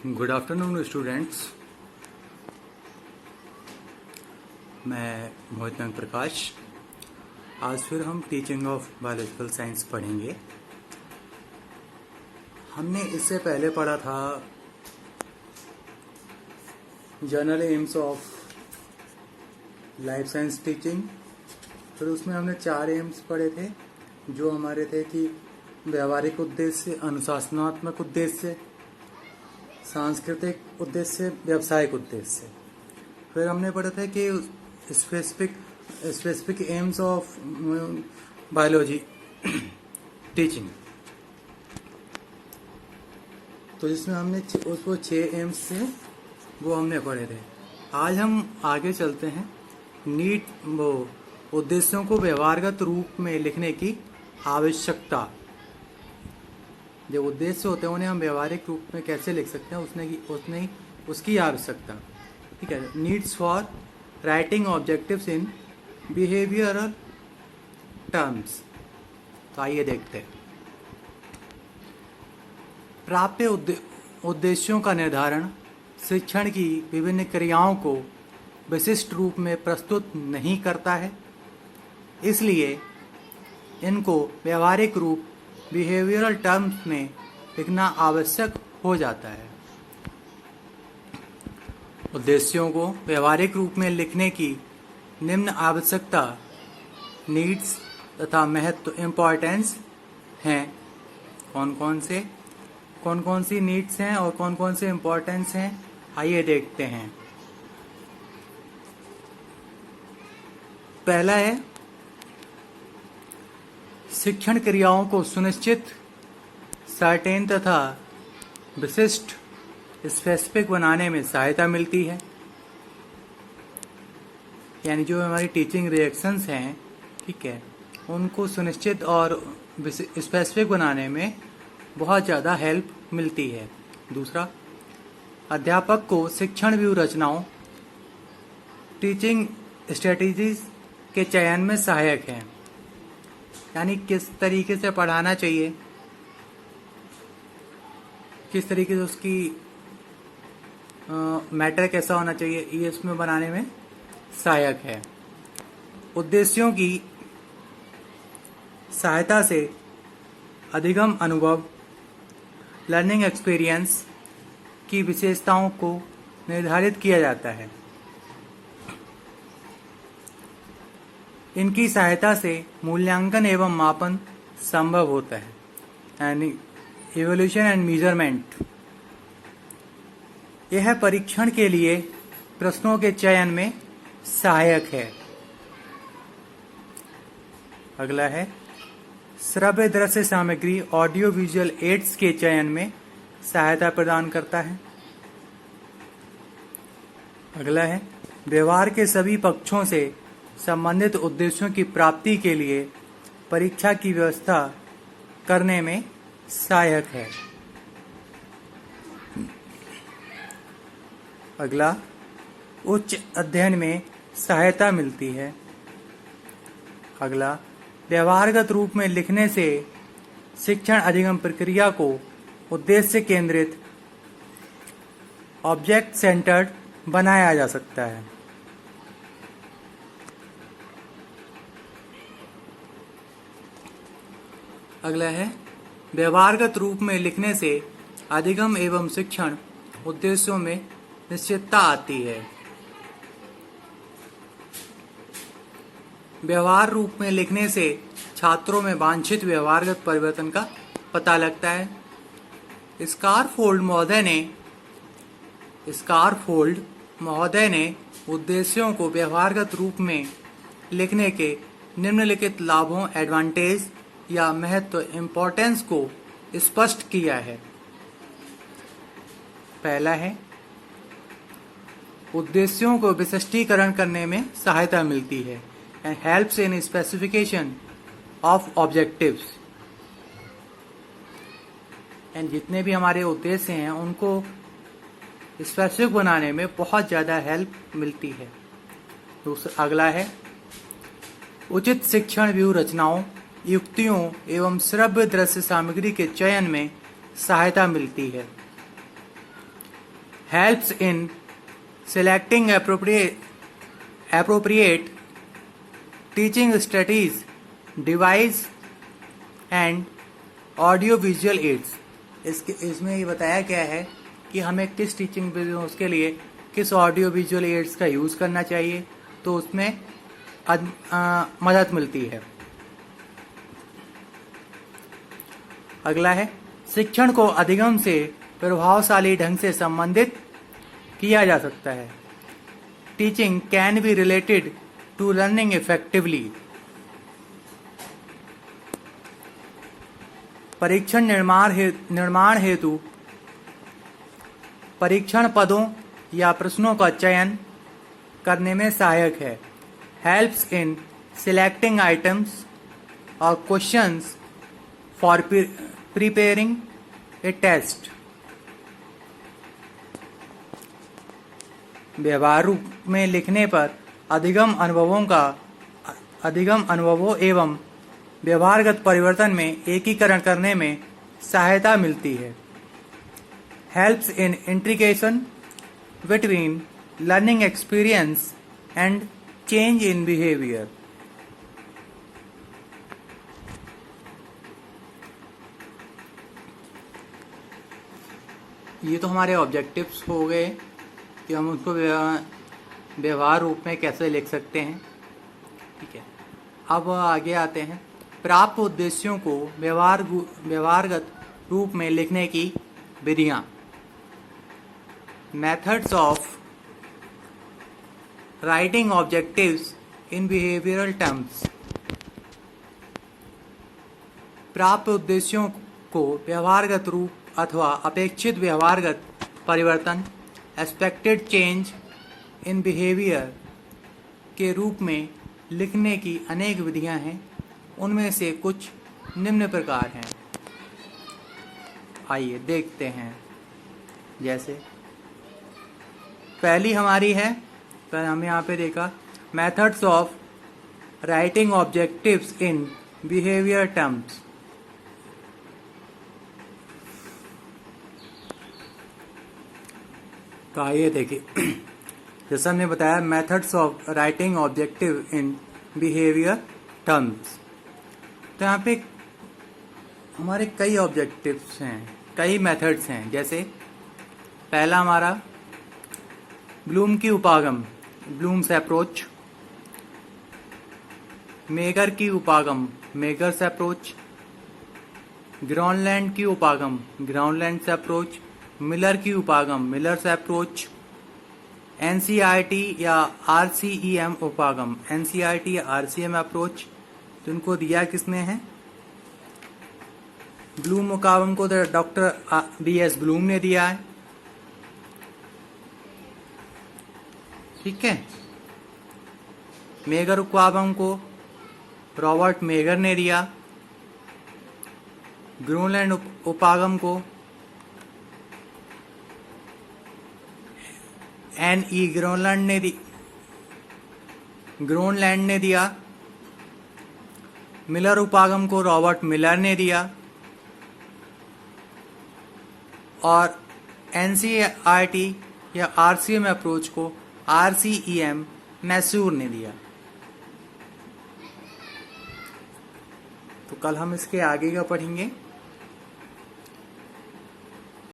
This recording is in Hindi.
Good afternoon students. मैं मोहित प्रकाश। आज फिर हम टीचिंग ऑफ बायोलॉजिकल साइंस पढ़ेंगे। हमने इससे पहले पढ़ा था general AIIMS of life science teaching. फिर उसमें हमने 4 एम्स पढ़े थे जो हमारे थे कि व्यावहारिक उद्देश्य, अनुशासनात्मक उद्देश्य, सांस्कृतिक उद्देश्य, व्यावसायिक उद्देश्य। फिर हमने पढ़ा था कि specific AIIMS of biology teaching. तो जिसमें हमने उसको 6 एम्स से वो हमने पढ़े थे। आज हम आगे चलते हैं। उद्देश्यों को व्यवहारगत रूप में लिखने की आवश्यकता। जो उद्देश्य होते हैं उन्हें हम व्यवहारिक रूप में कैसे लिख सकते हैं, उसकी आवश्यकता। ठीक है। Needs for writing objectives in behavioural terms. तो आइए देखते हैं। प्राप्य उद्देश्यों का निर्धारण शिक्षण की विभिन्न क्रियाओं को विशिष्ट रूप में प्रस्तुत नहीं करता है, इसलिए इनको व्यवहारिक रूप बिहेवियरल टर्म्स में लिखना आवश्यक हो जाता है। उद्देश्यों को व्यवहारिक रूप में लिखने की निम्न आवश्यकता, नीड्स तथा महत्व, इम्पोर्टेंस हैं। कौन कौन सी नीड्स हैं और कौन कौन से इम्पोर्टेंस हैं, आइए देखते हैं। पहला है शिक्षण क्रियाओं को सुनिश्चित, सर्टेन तथा विशिष्ट, स्पेसिफिक बनाने में सहायता मिलती है। यानी जो हमारी टीचिंग रिएक्शंस हैं, ठीक है, उनको सुनिश्चित और स्पेसिफिक बनाने में बहुत ज़्यादा हेल्प मिलती है। दूसरा, अध्यापक को शिक्षण व्यू रचनाओं, टीचिंग स्ट्रेटजीज के चयन में सहायक है। यानी किस तरीके से पढ़ाना चाहिए, किस तरीके से उसकी मैटर कैसा होना चाहिए, ये इसमें बनाने में सहायक है। उद्देश्यों की सहायता से अधिगम अनुभव, लर्निंग एक्सपीरियंस की विशेषताओं को निर्धारित किया जाता है। इनकी सहायता से मूल्यांकन एवं मापन संभव होता है, यानी इवोल्यूशन एंड मेजरमेंट। यह परीक्षण के लिए प्रश्नों के चयन में सहायक है। अगला है श्रव्य दृश्य सामग्री, ऑडियो विजुअल एड्स के चयन में सहायता प्रदान करता है। अगला है व्यवहार के सभी पक्षों से संबंधित उद्देश्यों की प्राप्ति के लिए परीक्षा की व्यवस्था करने में सहायक है। अगला, उच्च अध्ययन में सहायता मिलती है। अगला, व्यवहारगत रूप में लिखने से शिक्षण अधिगम प्रक्रिया को उद्देश्य केंद्रित, ऑब्जेक्ट सेंटर्ड बनाया जा सकता है। अगला है व्यवहारगत रूप में लिखने से अधिगम एवं शिक्षण उद्देश्यों में निश्चितता आती है। व्यवहार रूप में लिखने से छात्रों में वांछित व्यवहारगत परिवर्तन का पता लगता है। स्कारफोल्ड महोदय ने उद्देश्यों को व्यवहारगत रूप में लिखने के निम्नलिखित लाभों, एडवांटेज या महत्व, इम्पोर्टेंस को स्पष्ट किया है। पहला है उद्देश्यों को विशिष्टीकरण करने में सहायता मिलती है, and helps in specification of objectives. And जितने भी हमारे उद्देश्य हैं उनको स्पेसिफिक बनाने में बहुत ज़्यादा हेल्प मिलती है। दूसरा, अगला है उचित शिक्षण व्यू रचनाओं, युक्तियों एवं श्रव्य दृश्य सामग्री के चयन में सहायता मिलती है। helps in selecting appropriate teaching strategies, device and audio visual aids। इसमें ये बताया गया है कि हमें किस टीचिंग वीडियोस के लिए किस ऑडियो विजुअल एड्स का यूज़ करना चाहिए, तो उसमें मदद मिलती है। अगला है, शिक्षण को अधिगम से प्रभावशाली ढंग से संबंधित किया जा सकता है। Teaching can be related to learning effectively. परीक्षण निर्माण हेतु परीक्षण पदों या प्रश्नों का चयन करने में सहायक है। हेल्प्स इन सिलेक्टिंग आइटम्स और questions for preparing a test. व्यवहार रूप में लिखने पर अधिगम अनुभवों एवं व्यवहारगत परिवर्तन में एकीकरण करने में सहायता मिलती है। Helps in integration between learning experience and change in behaviour. ये तो हमारे ऑब्जेक्टिव्स हो गए कि हम उसको व्यवहार रूप में कैसे लिख सकते हैं। ठीक है, अब आगे आते हैं प्राप्त उद्देश्यों को व्यवहारगत रूप में लिखने की विधियाँ। Methods of writing objectives in behavioural terms. प्राप्त उद्देश्यों को व्यवहारगत रूप अथवा अपेक्षित व्यवहारगत परिवर्तन एक्सपेक्टेड चेंज इन बिहेवियर के रूप में लिखने की अनेक विधियां हैं। उनमें से कुछ निम्न प्रकार हैं, आइए देखते हैं। जैसे पहली हमारी है, पर हमने यहाँ पे देखा methods of writing objectives in behaviour terms. तो आइए देखिए, जैसा हमने बताया methods of writing objective in behaviour terms. तो यहाँ पे हमारे कई ऑब्जेक्टिव्स हैं, कई मेथड्स हैं। जैसे पहला हमारा ब्लूम की उपागम, ब्लूम्स अप्रोच। मेगर की उपागम, मेगर्स अप्रोच। ग्राउंडलैंड की उपागम, ग्राउंडलैंड्स अप्रोच। मिलर की उपागम, मिलर्स अप्रोच। एनसीईआरटी या आरसीईएम उपागम, एनसीईआरटी या आरसीएम अप्रोच। तो इनको दिया किसने है? ब्लूम उपागम को डॉक्टर बीएस ब्लूम ने दिया है। ठीक है, मेगर उपागम को रॉबर्ट मेगर ने दिया। ग्राउंडलैंड उपागम को एन.ई. ग्राउंडलैंड ने दिया। मिलर उपागम को रॉबर्ट मिलर ने दिया और एनसीईआरटी या आरसीएम अप्रोच को आरसीईएम मैसूर ने दिया। तो कल हम इसके आगे का पढ़ेंगे।